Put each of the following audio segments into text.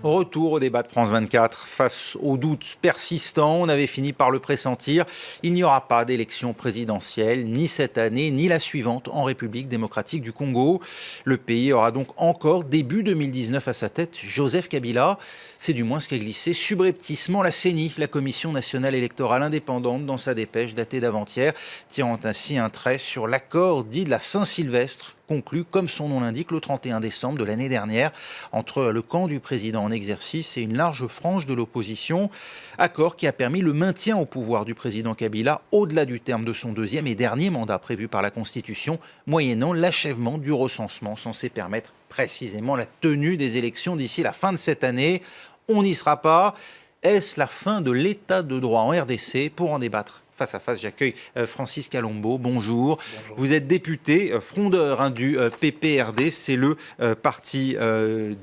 Retour au débat de France 24. Face aux doutes persistants, on avait fini par le pressentir. Il n'y aura pas d'élection présidentielle, ni cette année, ni la suivante en République démocratique du Congo. Le pays aura donc encore, début 2019, à sa tête Joseph Kabila. C'est du moins ce qu'a glissé subrepticement la CENI, la Commission nationale électorale indépendante, dans sa dépêche datée d'avant-hier, tirant ainsi un trait sur l'accord dit de la Saint-Sylvestre, conclu, comme son nom l'indique, le 31 décembre de l'année dernière, entre le camp du président en exercice et une large frange de l'opposition. Accord qui a permis le maintien au pouvoir du président Kabila au-delà du terme de son deuxième et dernier mandat prévu par la Constitution, moyennant l'achèvement du recensement censé permettre précisément la tenue des élections d'ici la fin de cette année. On n'y sera pas. Est-ce la fin de l'état de droit en RDC? Pour en débattre face à face, j'accueille Francis Calombo. Bonjour. Bonjour. Vous êtes député, frondeur du PPRD, c'est le parti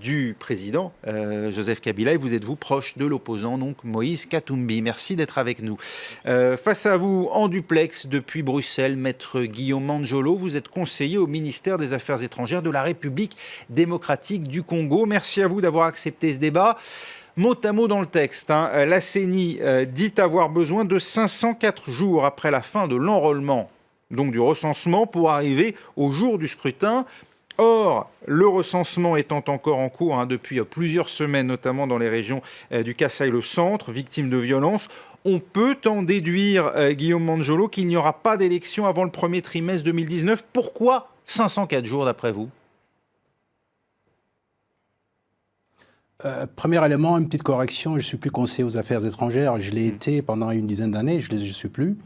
du président Joseph Kabila, et vous êtes proche de l'opposant, donc Moïse Katumbi. Merci d'être avec nous. Face à vous, en duplex depuis Bruxelles, maître Guillaume Manjolo, vous êtes conseiller au ministère des Affaires étrangères de la République démocratique du Congo. Merci à vous d'avoir accepté ce débat. Mot à mot dans le texte, la CENI dit avoir besoin de 504 jours après la fin de l'enrôlement, donc du recensement, pour arriver au jour du scrutin. Or, le recensement étant encore en cours depuis plusieurs semaines, notamment dans les régions du Kasaï, le centre, victimes de violences, on peut en déduire, Guillaume Manjolo, qu'il n'y aura pas d'élection avant le premier trimestre 2019. Pourquoi 504 jours d'après vous ? Premier élément, une petite correction, je ne suis plus conseiller aux affaires étrangères, je l'ai été pendant une dizaine d'années, je ne suis plus.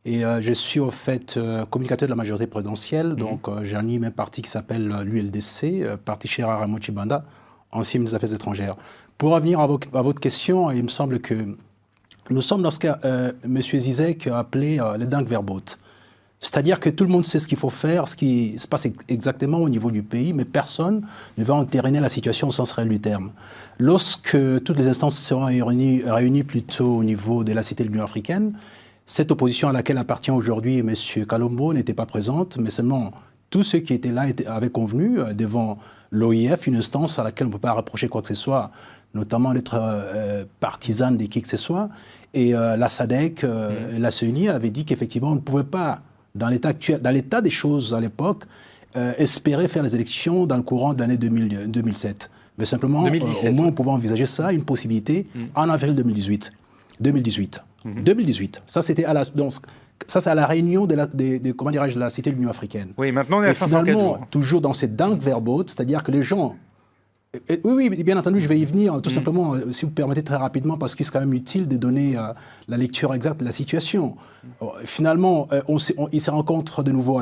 Et je suis au fait communicateur de la majorité présidentielle, donc j'anime un parti qui s'appelle l'ULDC, Parti Chera Ramochi Banda, ancien ministre des Affaires étrangères. Pour revenir à votre question, il me semble que nous sommes dans ce que M. Zizek a appelé le dingue verbot. C'est-à-dire que tout le monde sait ce qu'il faut faire, ce qui se passe exactement au niveau du pays, mais personne ne va entériner la situation au sens réel du terme. Lorsque toutes les instances seront réunies plutôt au niveau de la Cité de l'Union africaine, cette opposition à laquelle appartient aujourd'hui M. Calombo n'était pas présente, mais seulement tous ceux qui étaient là avaient convenu devant l'OIF, une instance à laquelle on ne peut pas reprocher quoi que ce soit, notamment d'être partisane de qui que ce soit, et la SADC, la CENI avait dit qu'effectivement on ne pouvait pas, dans l'état des choses à l'époque, espérer faire les élections dans le courant de l'année 2007. Mais simplement, 2017, au moins, on pouvait envisager ça, une possibilité, en avril 2018. 2018. Ça, c'était c'est à la réunion de la Cité de l'Union africaine. Oui, maintenant, on est à 504 jours. Toujours dans cette dingue verbote, c'est-à-dire que les gens... Oui, bien entendu, je vais y venir, tout simplement, si vous permettez, très rapidement, parce que c'est quand même utile de donner la lecture exacte de la situation. Finalement, ils se rencontrent de nouveau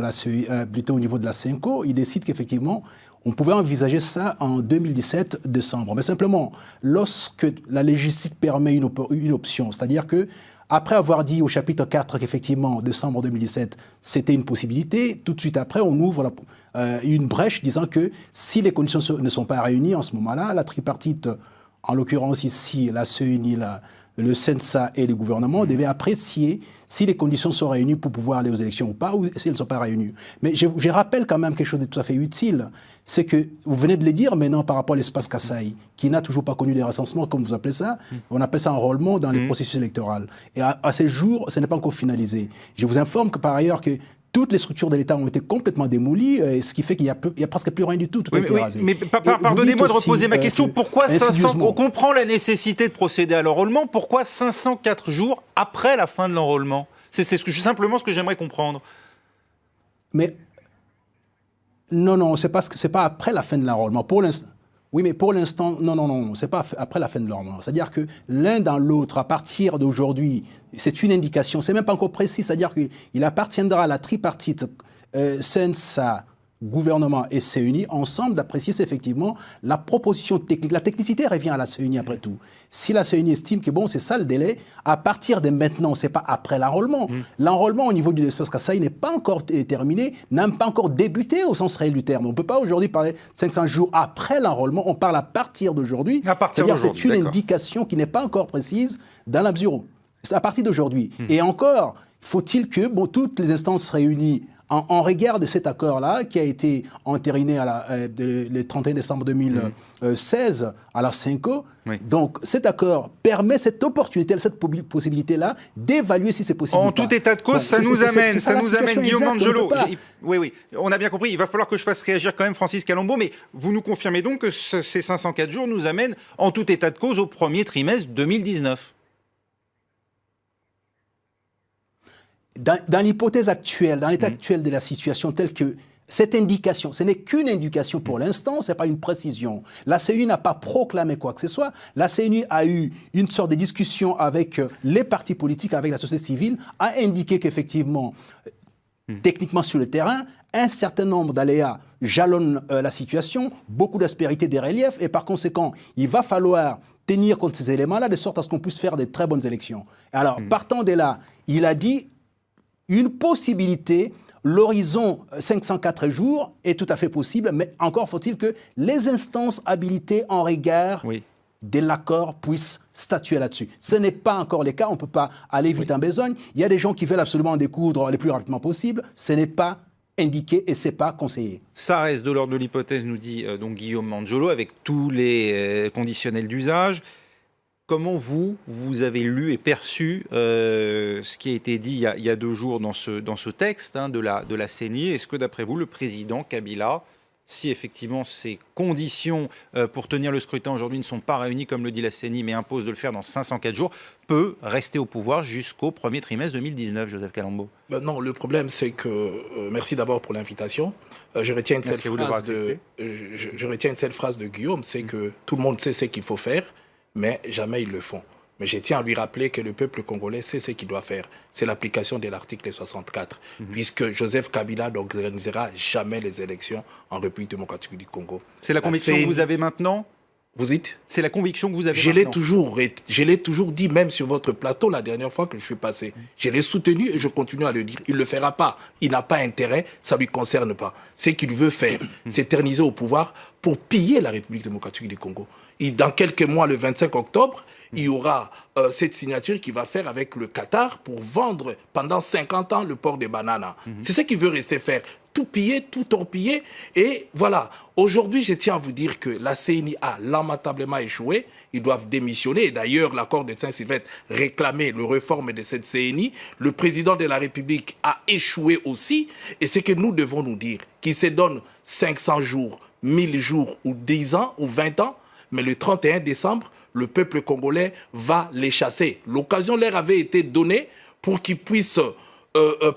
plutôt au niveau de la CENCO, ils décident qu'effectivement, on pouvait envisager ça en 2017, décembre. Mais simplement, lorsque la légistique permet une option, c'est-à-dire que après avoir dit au chapitre 4 qu'effectivement, décembre 2017, c'était une possibilité, tout de suite après, on ouvre une brèche disant que si les conditions ne sont pas réunies en ce moment-là, la tripartite, en l'occurrence ici, la CENI, le CENSA et le gouvernement devaient apprécier si les conditions sont réunies pour pouvoir aller aux élections ou pas, ou si elles ne sont pas réunies. Mais je rappelle quand même quelque chose de tout à fait utile, c'est que vous venez de le dire maintenant par rapport à l'espace Kasaï, qui n'a toujours pas connu des recensements, comme vous appelez ça, on appelle ça enrôlement dans les processus électoraux. Et à ce jour, ce n'est pas encore finalisé. Je vous informe que par ailleurs que toutes les structures de l'État ont été complètement démolies, ce qui fait qu'il n'y a presque plus rien du tout. Tout a été rasé. Mais pardonnez-moi de reposer ma question. Pourquoi 500... On comprend la nécessité de procéder à l'enrôlement. Pourquoi 504 jours après la fin de l'enrôlement? C'est simplement ce que j'aimerais comprendre. Mais non, c'est pas après la fin de l'enrôlement. Pour l'instant... Oui, mais pour l'instant, non, c'est pas après la fin de l'enrôlement. C'est-à-dire que l'un dans l'autre, à partir d'aujourd'hui, c'est une indication, c'est même pas encore précis, c'est-à-dire qu'il appartiendra à la tripartite CENSA, gouvernement et CENI, ensemble d'apprécier effectivement la proposition technique. La technicité revient à la CENI après tout. Si la CENI estime que bon, c'est ça le délai, à partir de maintenant, c'est pas après l'enrôlement. L'enrôlement au niveau du espace Kasaï n'est pas encore terminé, n'a pas encore débuté au sens réel du terme. On ne peut pas aujourd'hui parler de 500 jours après l'enrôlement, on parle à partir d'aujourd'hui. C'est-à-dire que c'est une indication qui n'est pas encore précise dans l'absurde. C'est à partir d'aujourd'hui. Et encore, faut-il que toutes les instances réunies en regard de cet accord-là, qui a été entériné le 31 décembre 2016 à la CENCO, donc cet accord permet cette opportunité, cette possibilité-là d'évaluer si c'est possible. En tout état de cause, ça nous amène, Guillaume Mangello. Oui, on a bien compris. Il va falloir que je fasse réagir quand même Francis Calombo, mais vous nous confirmez donc que ces 504 jours nous amènent, en tout état de cause, au premier trimestre 2019. Dans l'hypothèse actuelle, dans l'état actuel de la situation, telle que cette indication, ce n'est qu'une indication pour l'instant, ce n'est pas une précision. La CNU n'a pas proclamé quoi que ce soit. La CNU a eu une sorte de discussion avec les partis politiques, avec la société civile, a indiqué qu'effectivement, techniquement sur le terrain, un certain nombre d'aléas jalonnent la situation, beaucoup d'aspérités des reliefs, et par conséquent, il va falloir tenir compte de ces éléments-là, de sorte à ce qu'on puisse faire de très bonnes élections. Alors, partant de là, il a dit une possibilité, l'horizon 504 jours est tout à fait possible, mais encore faut-il que les instances habilitées en regard de l'accord puissent statuer là-dessus. Ce n'est pas encore le cas, on ne peut pas aller vite en besogne. Il y a des gens qui veulent absolument en découdre le plus rapidement possible. Ce n'est pas indiqué et ce n'est pas conseillé. Ça reste de l'ordre de l'hypothèse, nous dit donc Guillaume Mangello, avec tous les conditionnels d'usage. Comment vous avez lu et perçu ce qui a été dit il y a 2 jours dans ce texte de la CENI? Est-ce que d'après vous, le président Kabila, si effectivement ces conditions pour tenir le scrutin aujourd'hui ne sont pas réunies, comme le dit la CENI, mais impose de le faire dans 504 jours, peut rester au pouvoir jusqu'au premier trimestre 2019, Joseph Calombo? Non, le problème c'est que, merci d'abord pour l'invitation, je retiens une seule phrase de Guillaume, c'est que tout le monde sait ce qu'il faut faire, mais jamais ils le font. Mais je tiens à lui rappeler que le peuple congolais sait ce qu'il doit faire. C'est l'application de l'article 64, puisque Joseph Kabila n'organisera jamais les élections en République démocratique du Congo. C'est la conviction que vous avez maintenant? Vous dites? C'est la conviction que vous avez Je l'ai toujours dit, même sur votre plateau, la dernière fois que je suis passé. Je l'ai soutenu et je continue à le dire. Il ne le fera pas. Il n'a pas intérêt, ça ne lui concerne pas. Ce qu'il veut faire, s'éterniser au pouvoir pour piller la République démocratique du Congo. Et dans quelques mois, le 25 octobre, il y aura cette signature qu'il va faire avec le Qatar pour vendre pendant 50 ans le port des bananes. C'est ce qu'il veut rester faire. Tout piller, tout torpiller. Et voilà. Aujourd'hui, je tiens à vous dire que la CENI a lamentablement échoué. Ils doivent démissionner. Et d'ailleurs, l'accord de Saint-Sylvestre réclamait le réforme de cette CENI. Le président de la République a échoué aussi. Et c'est que nous devons nous dire qu'il se donne 500 jours, 1000 jours ou 10 ans ou 20 ans. Mais le 31 décembre, le peuple congolais va les chasser. L'occasion leur avait été donnée pour qu'ils puissent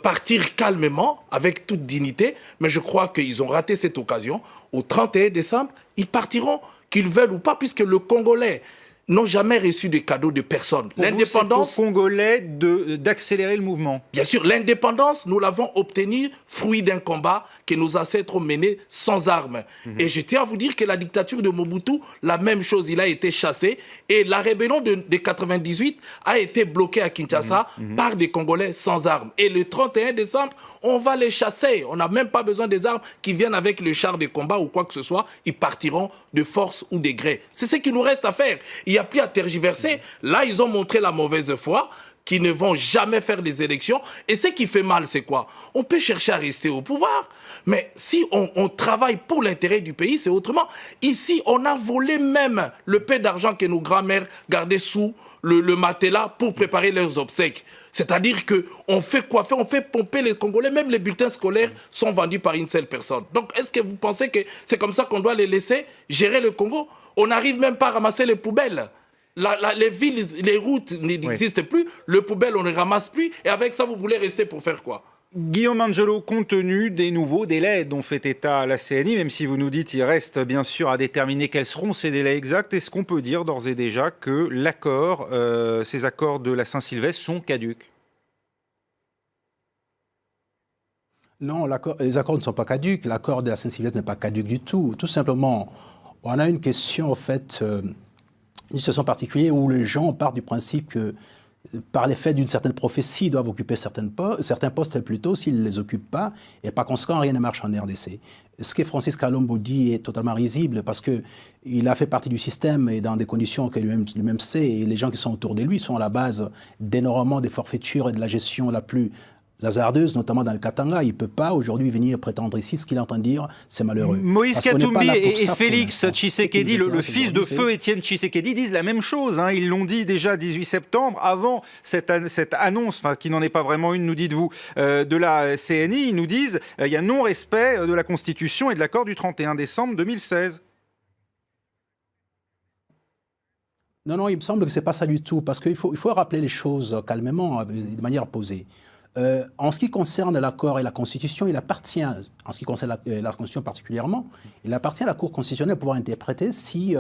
partir calmement, avec toute dignité. Mais je crois qu'ils ont raté cette occasion. Au 31 décembre, ils partiront, qu'ils veulent ou pas, puisque le Congolais n'ont jamais reçu de cadeaux de personne. L'indépendance, c'est aux Congolais d'accélérer le mouvement. Bien sûr, l'indépendance, nous l'avons obtenue fruit d'un combat que nos ancêtres ont mené sans armes. Et je tiens à vous dire que la dictature de Mobutu, la même chose, il a été chassé. Et la rébellion de 98 a été bloquée à Kinshasa par des Congolais sans armes. Et le 31 décembre, on va les chasser. On n'a même pas besoin des armes qui viennent avec le char de combat ou quoi que ce soit. Ils partiront de force ou de gré. C'est ce qu'il nous reste à faire. Il n'y a plus à tergiverser. Là, ils ont montré la mauvaise foi, qu'ils ne vont jamais faire des élections. Et ce qui fait mal, c'est quoi? On peut chercher à rester au pouvoir, mais si on travaille pour l'intérêt du pays, c'est autrement. Ici, on a volé même le peu d'argent que nos grands-mères gardaient sous le matelas pour préparer leurs obsèques. C'est-à-dire qu'on fait quoi faire? On fait pomper les Congolais. Même les bulletins scolaires sont vendus par une seule personne. Donc, est-ce que vous pensez que c'est comme ça qu'on doit les laisser gérer le Congo? On n'arrive même pas à ramasser les poubelles. Les villes, les routes n'existent plus. Les poubelles, on ne ramasse plus. Et avec ça, vous voulez rester pour faire quoi? Guillaume Mangello, compte tenu des nouveaux délais dont fait état la CNI, même si vous nous dites qu'il reste bien sûr à déterminer quels seront ces délais exacts, est-ce qu'on peut dire d'ores et déjà que ces accords de la Saint-Sylvestre sont caducs? Non, les accords ne sont pas caducs. L'accord de la Saint-Sylvestre n'est pas caduc du tout. Tout simplement, on a une question, en fait, une situation particulière où les gens partent du principe que, par l'effet d'une certaine prophétie, ils doivent occuper certains postes plutôt s'ils ne les occupent pas, et par conséquent, rien ne marche en RDC. Ce que Francis Calombo dit est totalement risible parce qu'il a fait partie du système et dans des conditions que lui-même sait, et les gens qui sont autour de lui sont à la base d'énormément des forfaitures et de la gestion la plus hasardeuses, notamment dans le Katanga. Il ne peut pas aujourd'hui venir prétendre ici ce qu'il est en train de dire, c'est malheureux. Moïse Katumbi et Félix Tshisekedi, le fils de feu Étienne Tshisekedi, disent la même chose. Hein. Ils l'ont dit déjà 18 septembre, avant cette annonce, qui n'en est pas vraiment une, nous dites-vous, de la CNI. Ils nous disent il y a non-respect de la Constitution et de l'accord du 31 décembre 2016. Non, il me semble que ce n'est pas ça du tout, parce qu'il faut rappeler les choses calmement, de manière posée. En ce qui concerne l'accord et la Constitution, il appartient, en ce qui concerne la Constitution particulièrement, il appartient à la Cour constitutionnelle de pouvoir interpréter si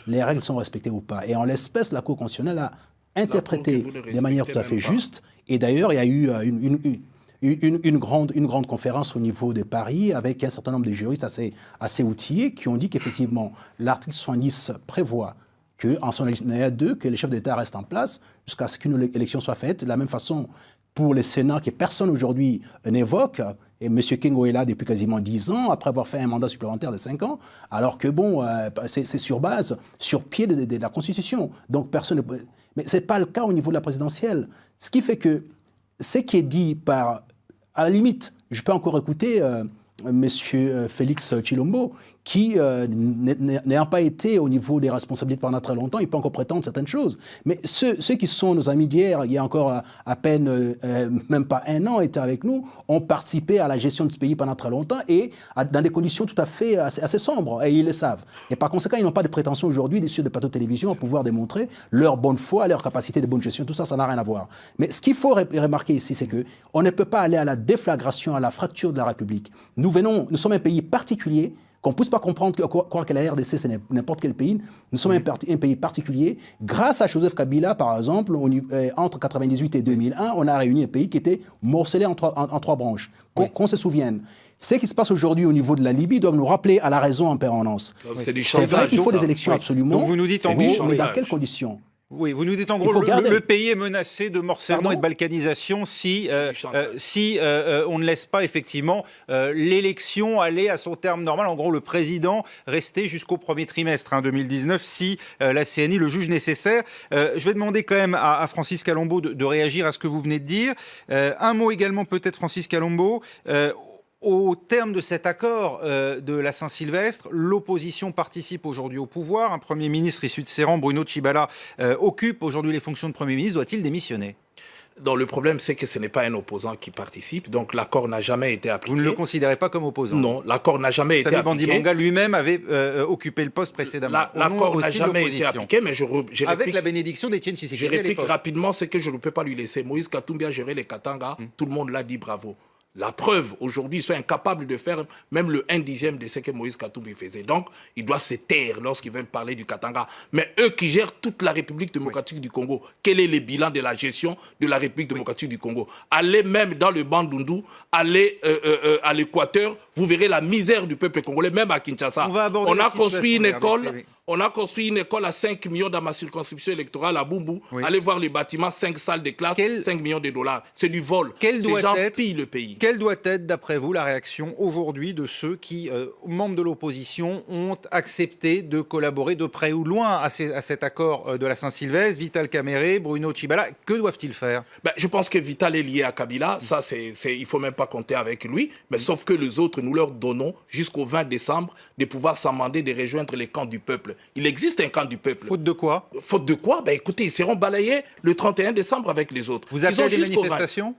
les règles sont respectées ou pas. Et en l'espèce, la Cour constitutionnelle a interprété de manière tout à fait juste. Et d'ailleurs, il y a eu une grande conférence au niveau de Paris avec un certain nombre de juristes assez outillés qui ont dit qu'effectivement, l'article 70 prévoit qu'en son alinéa 2, que les chefs d'État restent en place jusqu'à ce qu'une élection soit faite. De la même façon, pour les Sénats, que personne aujourd'hui n'évoque, et M. Kengo est là depuis quasiment 10 ans, après avoir fait un mandat supplémentaire de 5 ans, alors que bon, c'est sur pied de la Constitution. Donc personne ne... Mais ce n'est pas le cas au niveau de la présidentielle. Ce qui fait que ce qui est dit par... À la limite, je peux encore écouter M. Félix Tshilombo, qui, n'ayant pas été au niveau des responsabilités pendant très longtemps, il peut encore prétendre certaines choses. Mais ceux qui sont nos amis d'hier, il y a encore à peine, même pas un an, étaient avec nous, ont participé à la gestion de ce pays pendant très longtemps et dans des conditions tout à fait assez sombres, et ils le savent. Et par conséquent, ils n'ont pas de prétention aujourd'hui, sur des plateaux de télévision, à pouvoir démontrer leur bonne foi, leur capacité de bonne gestion, tout ça, ça n'a rien à voir. Mais ce qu'il faut remarquer ici, c'est qu'on ne peut pas aller à la déflagration, à la fracture de la République. Nous sommes un pays particulier, qu'on ne puisse pas comprendre, croire que la RDC, c'est n'importe quel pays. Nous sommes un pays particulier. Grâce à Joseph Kabila, par exemple, entre 1998 et 2001, on a réuni un pays qui était morcelé en trois branches. Qu'on se souvienne. Ce qui se passe aujourd'hui au niveau de la Libye doit nous rappeler à la raison en permanence. C'est vrai qu'il faut des élections absolument. Donc vous nous dites en gros, mais dans quelles conditions ? Oui, vous nous dites en gros, le pays est menacé de morcellement et de balkanisation si on ne laisse pas effectivement l'élection aller à son terme normal. En gros, le président restait jusqu'au premier trimestre 2019 si la CNI le juge nécessaire. Je vais demander quand même à Francis Kalombo de réagir à ce que vous venez de dire. Un mot également peut-être, Francis Kalombo. Au terme de cet accord de la Saint-Sylvestre, l'opposition participe aujourd'hui au pouvoir. Un Premier ministre issu de ses rangs, Bruno Tshibala, occupe aujourd'hui les fonctions de Premier ministre. Doit-il démissionner ? Donc le problème, c'est que ce n'est pas un opposant qui participe. Donc l'accord n'a jamais été appliqué. Vous ne le considérez pas comme opposant ? Non, l'accord n'a jamais été appliqué. Samy Bandimanga lui-même avait occupé le poste précédemment. L'accord n'a jamais été appliqué, mais je réplique... Avec la bénédiction d'Étienne Tshisekedi. Je réplique rapidement ce que je ne peux pas lui laisser. Moïse Katumbi a géré les Katanga. Tout le monde l'a dit bravo. La preuve, aujourd'hui, ils sont incapables de faire même le 1/10 de ce que Moïse Katumbi faisait. Donc, ils doivent se taire lorsqu'ils veulent parler du Katanga. Mais eux qui gèrent toute la République démocratique du Congo, quel est le bilan de la gestion de la République démocratique du Congo? Allez même dans le Bandundu, allez à l'Équateur, vous verrez la misère du peuple congolais, même à Kinshasa. On a construit une école... On a construit une école à 5 millions dans ma circonscription électorale à Bumbu. Oui. Allez voir les bâtiments, 5 salles de classe, 5 millions de dollars. C'est du vol. Ces gens pillent le pays. Quelle doit être, d'après vous, la réaction aujourd'hui de ceux qui, membres de l'opposition, ont accepté de collaborer de près ou de loin à cet accord de la Saint-Sylvestre? Vital Kamerhe, Bruno Tshibala, que doivent-ils faire? Je pense que Vital est lié à Kabila. Ça, il ne faut même pas compter avec lui. Mais sauf que les autres, nous leur donnons jusqu'au 20 décembre de pouvoir s'amender de rejoindre les camps du peuple. Il existe un camp du peuple. Faute de quoi? Faute de quoi? Écoutez, ils seront balayés le 31 décembre avec les autres. Vous appelez à des manifestations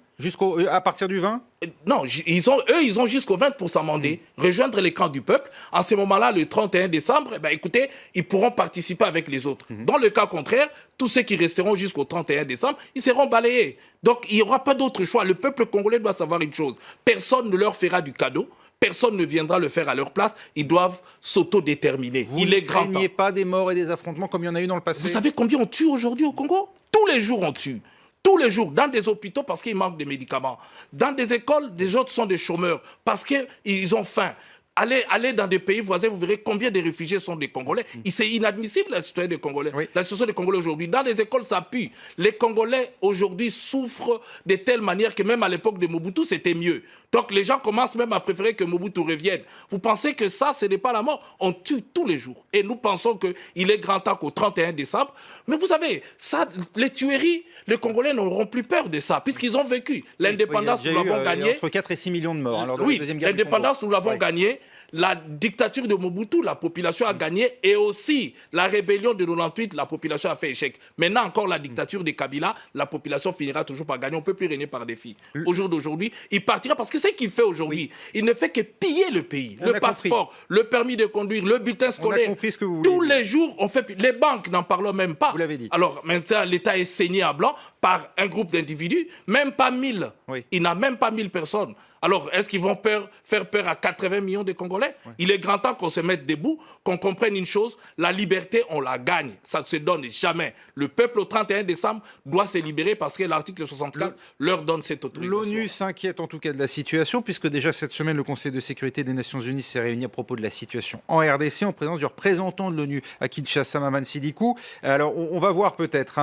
à partir du 20? Non, ils ont jusqu'au 20 pour s'amender, rejoindre les camps du peuple. En ce moment-là, le 31 décembre, écoutez, ils pourront participer avec les autres. Dans le cas contraire, tous ceux qui resteront jusqu'au 31 décembre, ils seront balayés. Donc, il n'y aura pas d'autre choix. Le peuple congolais doit savoir une chose. Personne ne leur fera du cadeau. Personne ne viendra le faire à leur place. Ils doivent s'autodéterminer. Il est grand temps. Vous ne craignez pas des morts et des affrontements comme il y en a eu dans le passé? Vous savez combien on tue aujourd'hui au Congo? Tous les jours on tue. Tous les jours, dans des hôpitaux parce qu'il manque de médicaments. Dans des écoles, des autres sont des chômeurs parce qu'ils ont faim. Allez dans des pays voisins, vous verrez combien de réfugiés sont des Congolais. C'est inadmissible la situation des Congolais. Oui. La situation des Congolais aujourd'hui. Dans les écoles, ça pue. Les Congolais aujourd'hui souffrent de telle manière que même à l'époque de Mobutu, c'était mieux. Donc les gens commencent même à préférer que Mobutu revienne. Vous pensez que ça, ce n'est pas la mort? On tue tous les jours. Et nous pensons qu'il est grand temps qu'au 31 décembre. Mais vous savez, ça, les tueries, les Congolais n'auront plus peur de ça, puisqu'ils ont vécu. L'indépendance, nous l'avons gagnée. Entre 4 et 6 millions de morts. Alors, Oui, l'indépendance, nous l'avons gagnée. La dictature de Mobutu, la population a gagné. Et aussi, la rébellion de 98, la population a fait échec. Maintenant encore, la dictature de Kabila, la population finira toujours par gagner. On ne peut plus régner par défi. Au jour d'aujourd'hui, il partira parce que c'est ce qu'il fait aujourd'hui. Il ne fait que piller le pays. Le passeport, le permis de conduire, le bulletin scolaire. On a compris ce que vous voulez Tous dire. les jours, on fait... Les banques n'en parlent même pas. Vous l'avez dit. Alors, maintenant, l'État est saigné à blanc par un groupe d'individus, même pas 1000. Oui. Il n'a même pas 1000 personnes. Alors, est-ce qu'ils vont faire peur à 80 millions de Congolais? Il est grand temps qu'on se mette debout, qu'on comprenne une chose, la liberté, on la gagne. Ça ne se donne jamais. Le peuple, au 31 décembre, doit se libérer parce que l'article 64 leur donne cette autorisation. L'ONU s'inquiète en tout cas de la situation, puisque déjà cette semaine, le Conseil de sécurité des Nations Unies s'est réuni à propos de la situation en RDC, en présence du représentant de l'ONU à Kinshasa, Maman Sidikou. Alors, on va voir peut-être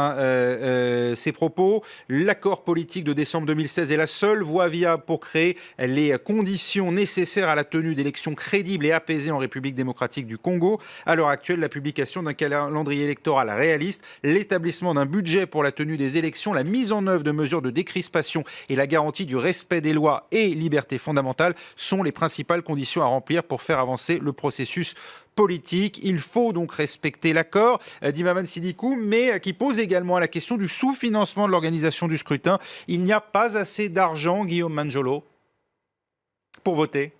ces propos. L'accord politique de décembre 2016 est la seule voie viable pour créer les conditions nécessaires à la tenue d'élections crédibles et apaisées en République démocratique du Congo. À l'heure actuelle, la publication d'un calendrier électoral réaliste, l'établissement d'un budget pour la tenue des élections, la mise en œuvre de mesures de décrispation et la garantie du respect des lois et libertés fondamentales sont les principales conditions à remplir pour faire avancer le processus politique. Il faut donc respecter l'accord, dit Maman Sidikou, mais qui pose également la question du sous-financement de l'organisation du scrutin. Il n'y a pas assez d'argent, Guillaume Manjolo, pour voter.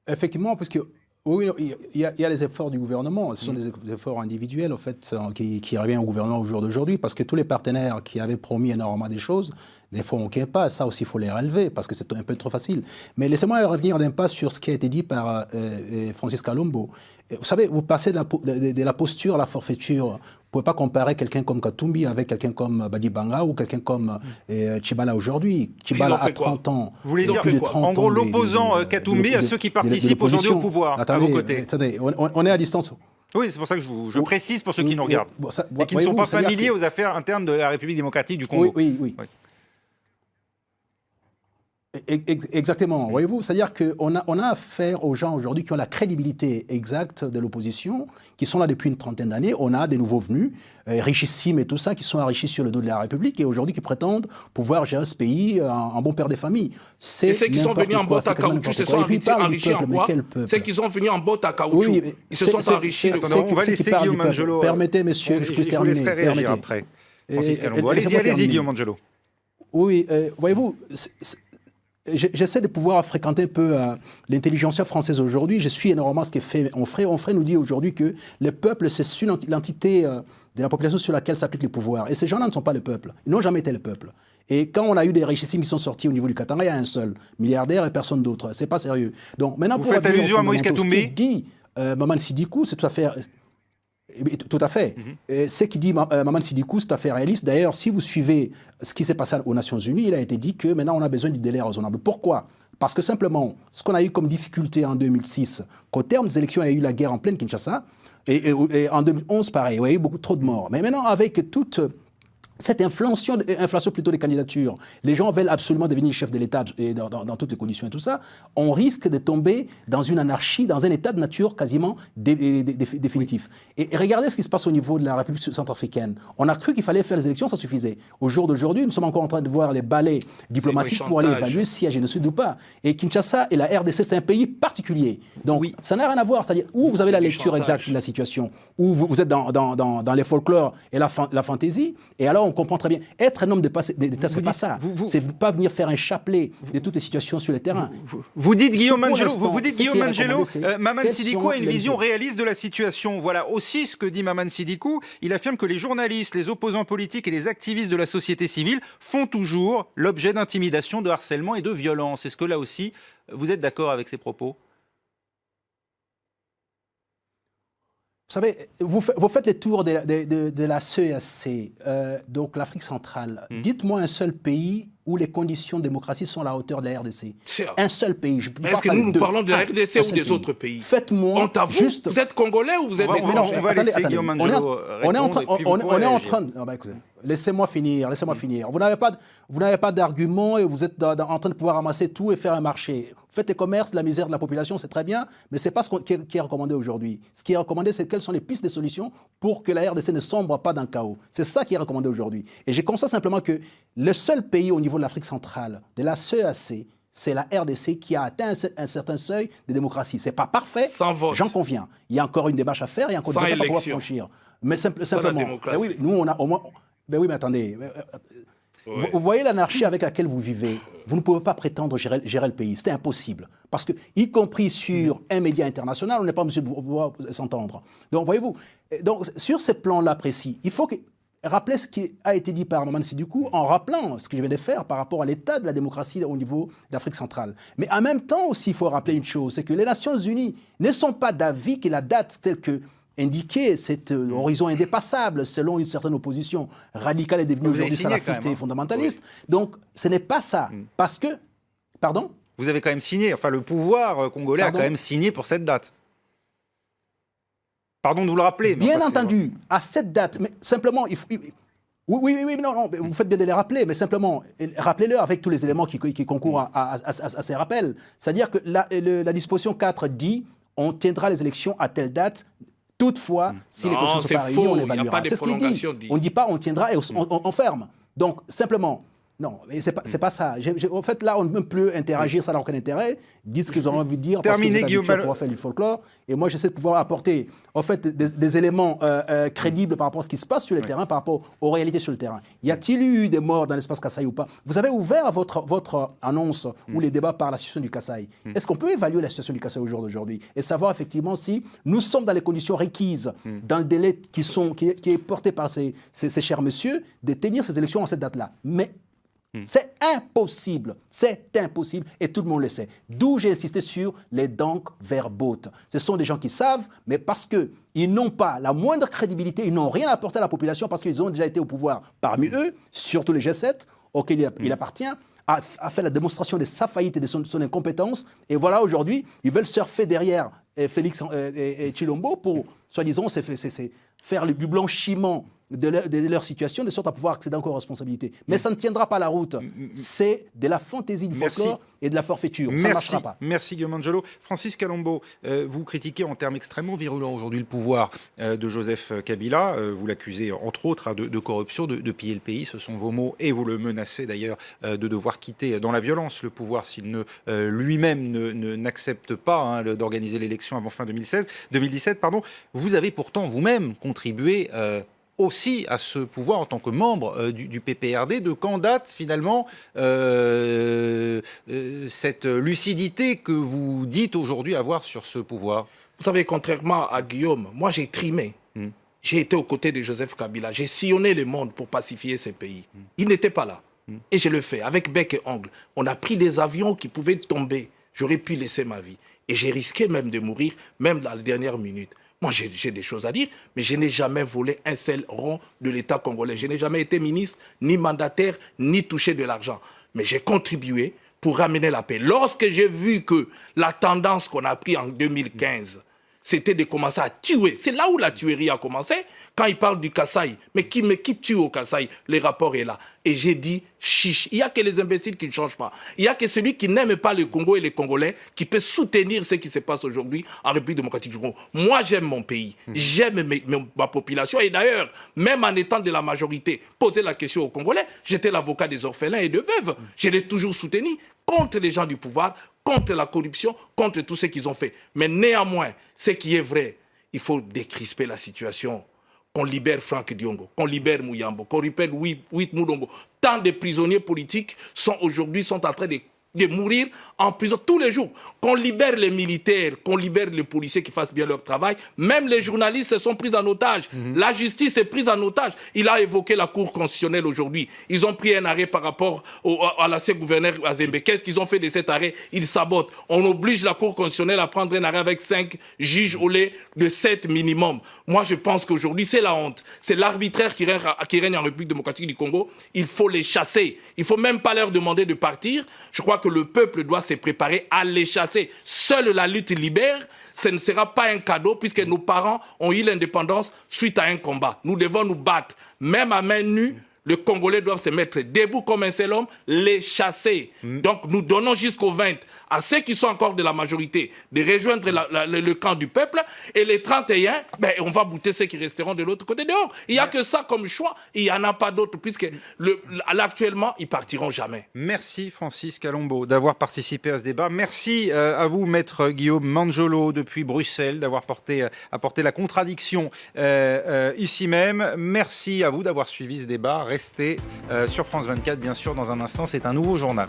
Effectivement, parce que oui, il y a les efforts du gouvernement. Ce sont des efforts individuels, en fait, qui reviennent au gouvernement au jour d'aujourd'hui, parce que tous les partenaires qui avaient promis énormément des choses, des fois on ne tient pas. Ça aussi, il faut les relever, parce que c'est un peu trop facile. Mais laissez-moi revenir d'un pas sur ce qui a été dit par Francis Kalombo. Vous savez, vous passez de la posture à la forfaiture. Vous ne pouvez pas comparer quelqu'un comme Katumbi avec quelqu'un comme Badi Banga ou quelqu'un comme Tchibala aujourd'hui. Tchibala a 30 ans. Vous voulez dire quoi? En gros, l'opposant Katumbi à ceux qui participent aujourd'hui au pouvoir, attendez, à vos côtés. Attendez, on est à distance. Oui, c'est pour ça que je précise pour ceux qui nous regardent et qui ne sont pas familiers aux affaires internes de la République démocratique du Congo. Oui. Exactement, voyez-vous, c'est-à-dire qu'on a affaire aux gens aujourd'hui qui ont la crédibilité exacte de l'opposition, qui sont là depuis une trentaine d'années. On a des nouveaux venus, richissimes et tout ça, qui sont enrichis sur le dos de la République et aujourd'hui qui prétendent pouvoir gérer ce pays en bon père des familles. Et ceux qui sont venus en botte à caoutchouc se sont enrichis en quoi? Ceux qui sont venus en botte à caoutchouc, ils se sont enrichis. On va laisser Guillaume Manjolo. Permettez, monsieur, que je puisse terminer. Je vous laisserai réagir après. Allez-y, Guillaume Manjolo. Oui, voyez-vous... J'essaie de pouvoir fréquenter un peu l'intelligentsia française aujourd'hui. Je suis énormément ce que fait Onfray. Onfray nous dit aujourd'hui que le peuple, c'est l'entité de la population sur laquelle s'applique le pouvoir. Et ces gens-là ne sont pas le peuple. Ils n'ont jamais été le peuple. Et quand on a eu des richissimes qui sont sortis au niveau du Katanga, il y a un seul milliardaire et personne d'autre. C'est pas sérieux. Donc maintenant, vous faites allusion à Moïse Katumbi. Ce que dit Maman Sidikou, c'est tout à fait... Tout à fait. Ce qui dit Maman Sidikou, c'est tout à fait réaliste. D'ailleurs, si vous suivez ce qui s'est passé aux Nations Unies, il a été dit que maintenant on a besoin du délai raisonnable. Pourquoi? Parce que simplement, ce qu'on a eu comme difficulté en 2006, qu'au terme des élections, il y a eu la guerre en pleine Kinshasa, et en 2011, pareil, il y a eu beaucoup trop de morts. Mais maintenant, avec toute cette inflation plutôt des candidatures, les gens veulent absolument devenir chef de l'État dans toutes les conditions et tout ça, on risque de tomber dans une anarchie, dans un état de nature quasiment définitif. Et regardez ce qui se passe au niveau de la République centrafricaine. On a cru qu'il fallait faire les élections, ça suffisait. Au jour d'aujourd'hui, nous sommes encore en train de voir les balais diplomatiques pour aller évaluer s'il y a génocide ou pas. Et Kinshasa et la RDC, c'est un pays particulier. Donc ça n'a rien à voir. C'est-à-dire où vous avez la lecture exacte de la situation, où vous êtes dans les folklores et la fantaisie, et alors on comprend très bien. Être un homme d'État, c'est pas ça. C'est pas venir faire un chapelet de toutes les situations sur le terrain. Vous dites, Guillaume Manjolo, Maman Sidikou a une vision réaliste de la situation. Voilà aussi ce que dit Maman Sidikou. Il affirme que les journalistes, les opposants politiques et les activistes de la société civile font toujours l'objet d'intimidation, de harcèlement et de violence. Est-ce que là aussi, vous êtes d'accord avec ces propos ? savez, vous faites les tours de la CEAC, donc l'Afrique centrale. Dites-moi un seul pays où les conditions de démocratie sont à la hauteur de la RDC. Un seul pays. Est-ce que nous parlons de la RDC ou des autres pays? Faites-moi juste... Vous êtes congolais ou vous êtes étranger? On va laisser Guillaume Angelo répondre, on est en train... Laissez-moi finir. Vous n'avez pas d'argument et vous êtes en train de pouvoir ramasser tout et faire un marché. Vous faites les commerces, la misère de la population, c'est très bien, mais ce n'est pas ce qui est recommandé aujourd'hui. Ce qui est recommandé, c'est quelles sont les pistes de solutions pour que la RDC ne sombre pas dans le chaos. C'est ça qui est recommandé aujourd'hui. Et je constate simplement que le seul pays au niveau de l'Afrique centrale, de la CEAC, c'est la RDC qui a atteint un certain seuil de démocratie. Ce n'est pas parfait, j'en conviens. Il y a encore une démarche à faire, il y a encore des étapes à pouvoir franchir. Mais simplement, oui, nous, on a au moins... oui, mais attendez... Vous voyez l'anarchie avec laquelle vous vivez. Vous ne pouvez pas prétendre gérer le pays. C'est impossible. Parce que, y compris sur un média international, on n'est pas obligé de pouvoir s'entendre. Donc, voyez-vous, sur ces plans-là précis, il faut rappeler ce qui a été dit par Maman Sidoukou en rappelant ce que je viens de faire par rapport à l'état de la démocratie au niveau de l'Afrique centrale. Mais en même temps aussi, il faut rappeler une chose, c'est que les Nations Unies ne sont pas d'avis que la date telle que indiquer cet horizon indépassable selon une certaine opposition radicale est devenue aujourd'hui salafiste et fondamentaliste. Oui. Donc, ce n'est pas ça. Parce que... Pardon? Vous avez quand même signé, enfin le pouvoir congolais a quand même signé pour cette date. Pardon de vous le rappeler. Mais bien entendu, à cette date, mais simplement... Oui, non, vous faites bien de les rappeler, mais simplement, rappelez-le avec tous les éléments qui concourent à ces rappels. C'est-à-dire que la disposition 4 dit on tiendra les élections à telle date. Toutefois, si les conditions ne sont pas réunies, on évaluera. C'est ce qu'il dit. On ne dit pas on tiendra et on ferme. Donc, simplement, non, mais c'est pas ça. En fait, là, on ne peut plus interagir, ça n'a aucun intérêt. Dites ce que vous avez envie de dire, parce que vous êtes habitués pour faire du folklore. Et moi, j'essaie de pouvoir apporter, en fait, des éléments crédibles par rapport à ce qui se passe sur le terrain, par rapport aux réalités sur le terrain. Y a-t-il eu des morts dans l'espace Kasaï ou pas? Vous avez ouvert votre annonce ou les débats par la situation du Kasaï. Est-ce qu'on peut évaluer la situation du Kasaï au jour d'aujourd'hui et savoir effectivement si nous sommes dans les conditions requises, dans le délai qui est porté par ces chers messieurs, de tenir ces élections à cette date-là? Mais c'est impossible, et tout le monde le sait. D'où j'ai insisté sur les donc verbotes. Ce sont des gens qui savent, mais parce qu'ils n'ont pas la moindre crédibilité, ils n'ont rien apporté à la population parce qu'ils ont déjà été au pouvoir parmi eux, surtout les G7, auxquels il appartient, a fait la démonstration de sa faillite et de son incompétence. Et voilà, aujourd'hui, ils veulent surfer derrière Félix et Chilombo pour, soi-disant, faire du blanchiment de leur situation, de sorte à pouvoir accéder encore aux responsabilités. Mais ça ne tiendra pas la route. C'est de la fantaisie du folklore et de la forfaiture. Ça ne marchera pas. Merci Guillaume Angelo. Francis Kalombo, vous critiquez en termes extrêmement virulents aujourd'hui le pouvoir de Joseph Kabila. Vous l'accusez entre autres de corruption, de piller le pays. Ce sont vos mots. Et vous le menacez d'ailleurs de devoir quitter dans la violence le pouvoir s'il lui-même n'accepte pas d'organiser l'élection avant fin 2017. Vous avez pourtant vous-même contribué aussi à ce pouvoir en tant que membre du PPRD. De quand date finalement cette lucidité que vous dites aujourd'hui avoir sur ce pouvoir? Vous savez, contrairement à Guillaume, moi j'ai trimé. J'ai été aux côtés de Joseph Kabila. J'ai sillonné le monde pour pacifier ces pays. Il n'était pas là. Et je le fais avec bec et ongle. On a pris des avions qui pouvaient tomber. J'aurais pu laisser ma vie. Et j'ai risqué même de mourir, même dans les dernières minutes. Moi, j'ai des choses à dire, mais je n'ai jamais volé un seul rond de l'État congolais. Je n'ai jamais été ministre, ni mandataire, ni touché de l'argent. Mais j'ai contribué pour ramener la paix. Lorsque j'ai vu que la tendance qu'on a prise en 2015, c'était de commencer à tuer. C'est là où la tuerie a commencé. Quand il parle du Kasaï, mais qui tue au Kasaï? Le rapport est là. Et j'ai dit, chiche, il n'y a que les imbéciles qui ne changent pas. Il n'y a que celui qui n'aime pas le Congo et les Congolais qui peut soutenir ce qui se passe aujourd'hui en République démocratique du Congo. Moi, j'aime mon pays. J'aime ma population. Et d'ailleurs, même en étant de la majorité, poser la question aux Congolais, j'étais l'avocat des orphelins et de veuves. Je l'ai toujours soutenu contre les gens du pouvoir, contre la corruption, contre tout ce qu'ils ont fait. Mais néanmoins, ce qui est vrai, il faut décrisper la situation. Qu'on libère Franck Diongo, qu'on libère Mouyambo, qu'on libère Huit Moulongo. Tant de prisonniers politiques sont aujourd'hui en train de de mourir en prison tous les jours. Qu'on libère les militaires, qu'on libère les policiers qui fassent bien leur travail. Même les journalistes sont pris en otage. La justice est prise en otage. Il a évoqué la Cour constitutionnelle aujourd'hui. Ils ont pris un arrêt par rapport à l'ancien gouverneur Azembe. Qu'est-ce qu'ils ont fait de cet arrêt? Ils sabotent. On oblige la Cour constitutionnelle à prendre un arrêt avec 5 juges au lieu de 7 minimum. Moi, je pense qu'aujourd'hui, c'est la honte. C'est l'arbitraire qui règne en République démocratique du Congo. Il faut les chasser. Il ne faut même pas leur demander de partir. Je crois que le peuple doit se préparer à les chasser. Seule la lutte libère, ce ne sera pas un cadeau puisque nos parents ont eu l'indépendance suite à un combat. Nous devons nous battre, même à main nue. Les Congolais doivent se mettre debout comme un seul homme, les chasser. Donc nous donnons jusqu'au 20 à ceux qui sont encore de la majorité de rejoindre le camp du peuple. Et les 31, on va bouter ceux qui resteront de l'autre côté dehors. Il n'y a que ça comme choix. Il n'y en a pas d'autre puisque actuellement, ils partiront jamais. Merci Francis Kalombo d'avoir participé à ce débat. Merci à vous, maître Guillaume Manjolo, depuis Bruxelles, d'avoir apporté la contradiction ici même. Merci à vous d'avoir suivi ce débat. Restez sur France 24, bien sûr, dans un instant, c'est un nouveau journal.